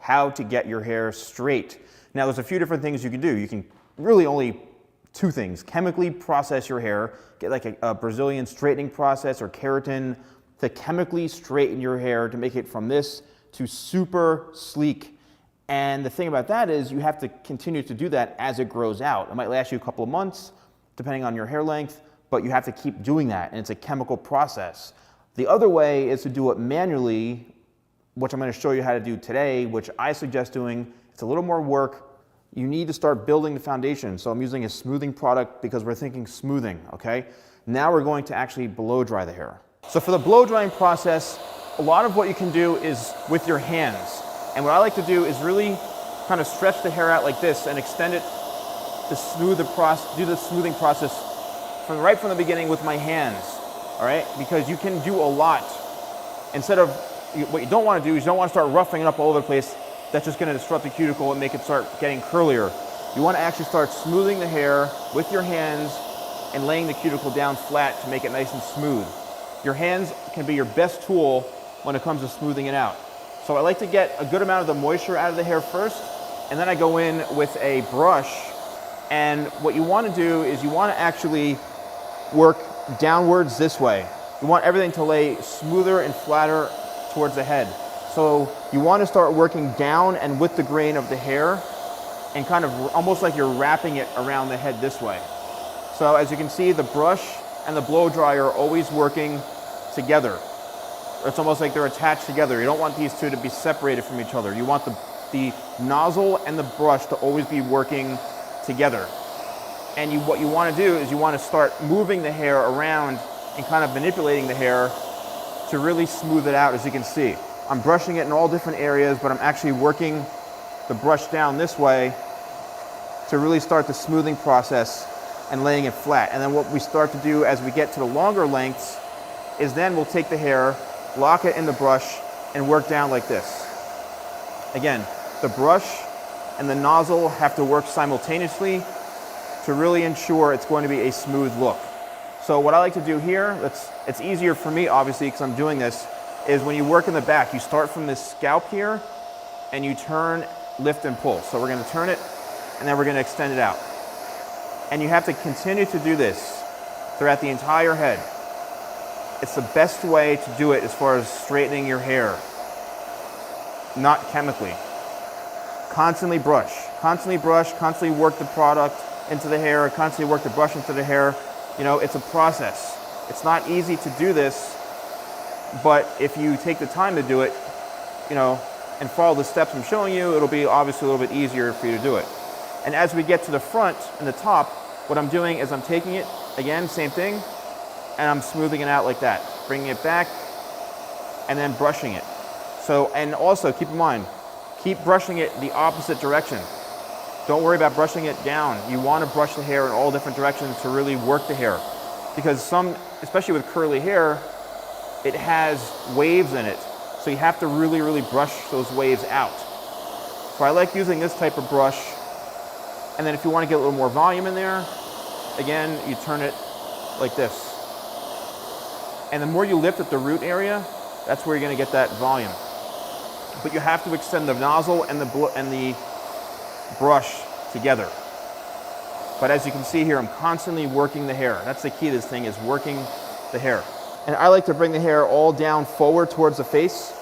how to get your hair straight. Now there's a few different things you can do. You can really only two things: chemically process your hair, get like a Brazilian straightening process or keratin to chemically straighten your hair to make it from this to super sleek. And the thing about that is you have to continue to do that as it grows out. It might last you a couple of months depending on your hair length, but you have to keep doing that, and it's a chemical process. The other way is to do it manually, which I'm going to show you how to do today, which I suggest doing. It's a little more work. You need to start building the foundation. So I'm using a smoothing product because we're thinking smoothing, okay? Now we're going to actually blow dry the hair. So for the blow drying process, a lot of what you can do is with your hands. And what I like to do is really kind of stretch the hair out like this and extend it to smooth the process, do the smoothing process right from the beginning with my hands, all right? Because you can do a lot. Instead of, what you don't want to do is you don't want to start roughing it up all over the place. That's just going to disrupt the cuticle and make it start getting curlier. You want to actually start smoothing the hair with your hands and laying the cuticle down flat to make it nice and smooth. Your hands can be your best tool when it comes to smoothing it out. So I like to get a good amount of the moisture out of the hair first, and then I go in with a brush. And what you want to do is you want to actually work downwards this way. You want everything to lay smoother and flatter towards the head. So you want to start working down and with the grain of the hair and kind of almost like you're wrapping it around the head this way. So as you can see, the brush and the blow dryer are always working together. It's almost like they're attached together. You don't want these two to be separated from each other. You want the nozzle and the brush to always be working together. And what you want to do is you want to start moving the hair around and kind of manipulating the hair to really smooth it out. As you can see, I'm brushing it in all different areas, but I'm actually working the brush down this way to really start the smoothing process and laying it flat. And then what we start to do as we get to the longer lengths is then we'll take the hair, lock it in the brush, and work down like this. Again, the brush and the nozzle have to work simultaneously to really ensure it's going to be a smooth look. So what I like to do here, it's easier for me obviously because I'm doing this, is when you work in the back, you start from this scalp here and you turn, lift and pull. So we're going to turn it and then we're going to extend it out. And you have to continue to do this throughout the entire head. It's the best way to do it as far as straightening your hair, not chemically. Constantly brush, constantly work the product into the hair, constantly work the brush into the hair. You know, it's a process. It's not easy to do this, but if you take the time to do it, you know, and follow the steps I'm showing you, it'll be obviously a little bit easier for you to do it. And as we get to the front and the top, what I'm doing is I'm taking it, again, same thing, and I'm smoothing it out like that, bringing it back, and then brushing it. So, and also keep in mind, keep brushing it the opposite direction. Don't worry about brushing it down. You want to brush the hair in all different directions to really work the hair. Because some, especially with curly hair, it has waves in it. So you have to really, really brush those waves out. So I like using this type of brush. And then if you want to get a little more volume in there, again, you turn it like this. And the more you lift at the root area, that's where you're going to get that volume. But you have to extend the nozzle and the brush together. But as you can see here, I'm constantly working the hair. That's the key to this thing, is working the hair. And I like to bring the hair all down forward towards the face,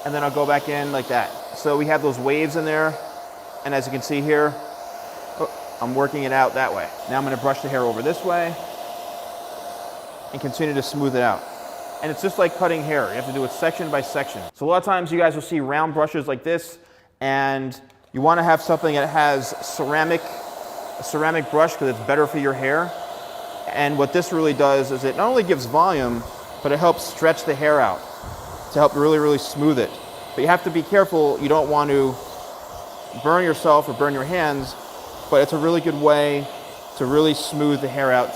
and then I'll go back in like that. So we have those waves in there, and as you can see here, I'm working it out that way. Now I'm going to brush the hair over this way and continue to smooth it out. And it's just like cutting hair. You have to do it section by section. So a lot of times you guys will see round brushes like this, and you want to have something that has a ceramic brush because it's better for your hair. And what this really does is it not only gives volume, but it helps stretch the hair out to help really, really smooth it. But you have to be careful. You don't want to burn yourself or burn your hands, but it's a really good way to really smooth the hair out,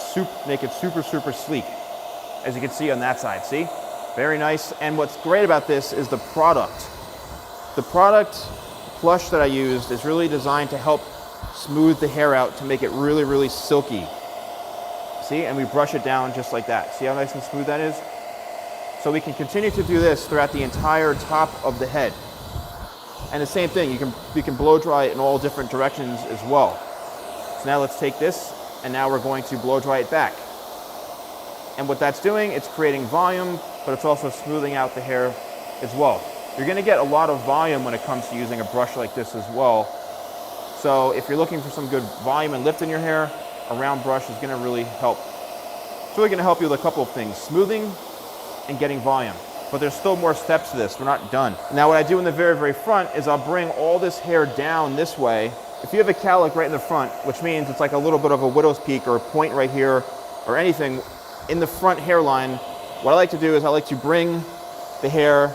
make it super, super sleek. As you can see on that side, see? Very nice. And what's great about this is the product. The product plush that I used is really designed to help smooth the hair out to make it really, really silky. See, and we brush it down just like that. See how nice and smooth that is? So we can continue to do this throughout the entire top of the head. And the same thing, you can blow dry it in all different directions as well. So now let's take this, and now we're going to blow dry it back. And what that's doing, it's creating volume, but it's also smoothing out the hair as well. You're gonna get a lot of volume when it comes to using a brush like this as well. So if you're looking for some good volume and lift in your hair, a round brush is gonna really help. It's really gonna help you with a couple of things, smoothing and getting volume. But there's still more steps to this, we're not done. Now what I do in the very, very front is I'll bring all this hair down this way. If you have a cowlick right in the front, which means it's like a little bit of a widow's peak or a point right here or anything in the front hairline, what I like to do is I like to bring the hair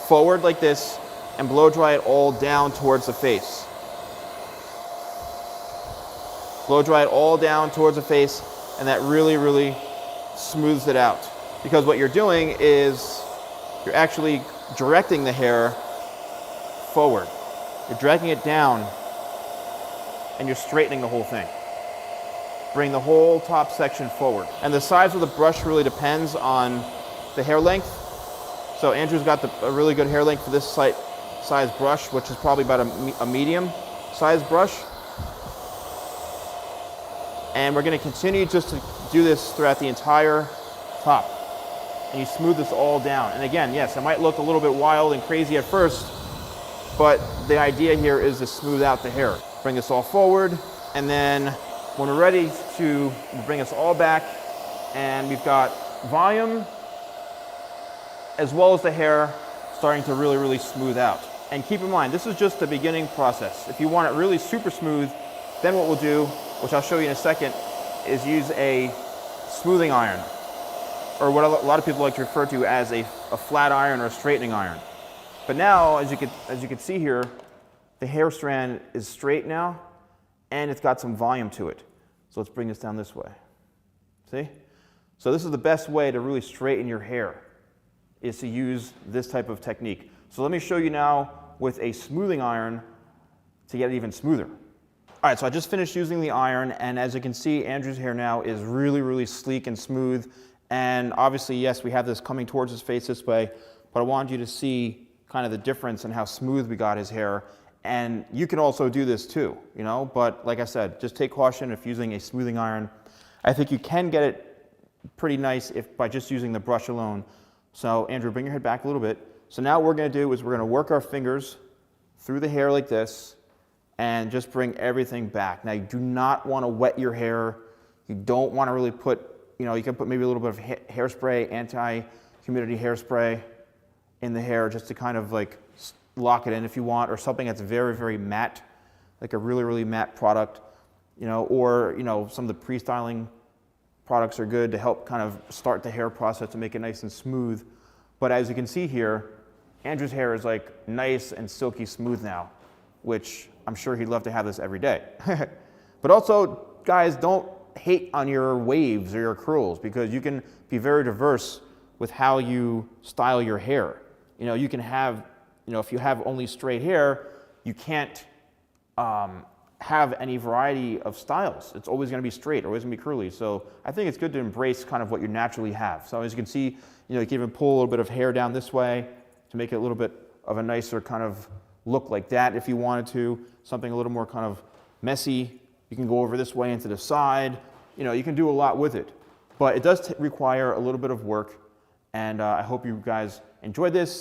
forward like this and blow dry it all down towards the face. Blow dry it all down towards the face, and that really, really smooths it out. Because what you're doing is you're actually directing the hair forward. You're dragging it down, and you're straightening the whole thing. Bring the whole top section forward. And the size of the brush really depends on the hair length. So Andrew's got a really good hair length for this size brush, which is probably about a medium size brush. And we're gonna continue just to do this throughout the entire top. And you smooth this all down. And again, yes, it might look a little bit wild and crazy at first, but the idea here is to smooth out the hair. Bring this all forward, and then when we're ready to bring us all back, and we've got volume, as well as the hair starting to really, really smooth out. And keep in mind, this is just the beginning process. If you want it really super smooth, then what we'll do, which I'll show you in a second, is use a smoothing iron, or what a lot of people like to refer to as a flat iron or a straightening iron. But now, as you can see here, the hair strand is straight now, and it's got some volume to it. So let's bring this down this way. See? So this is the best way to really straighten your hair, is to use this type of technique. So let me show you now with a smoothing iron to get it even smoother. All right, so I just finished using the iron, and as you can see, Andrew's hair now is really, really sleek and smooth. And obviously, yes, we have this coming towards his face this way, but I wanted you to see kind of the difference in how smooth we got his hair. And you can also do this too, you know, but like I said, just take caution if using a smoothing iron. I think you can get it pretty nice by just using the brush alone. So Andrew, bring your head back a little bit. So now what we're gonna do is we're gonna work our fingers through the hair like this and just bring everything back. Now you do not wanna wet your hair. You don't wanna really put, you know, you can put maybe a little bit of hairspray, anti-humidity hairspray in the hair just to kind of like lock it in if you want, or something that's very, very matte, like a really, really matte product, you know, or, you know, some of the pre-styling products are good to help kind of start the hair process to make it nice and smooth. But as you can see here, Andrew's hair is like nice and silky smooth now, which I'm sure he'd love to have this every day. But also, guys, don't hate on your waves or your curls, because you can be very diverse with how you style your hair. You know, you can have, you know, if you have only straight hair, you can't have any variety of styles. It's always gonna be straight, always gonna be curly. So I think it's good to embrace kind of what you naturally have. So as you can see, you know, you can even pull a little bit of hair down this way to make it a little bit of a nicer kind of look like that if you wanted to. Something a little more kind of messy. You can go over this way into the side. You know, you can do a lot with it. But it does require a little bit of work. And I hope you guys enjoyed this.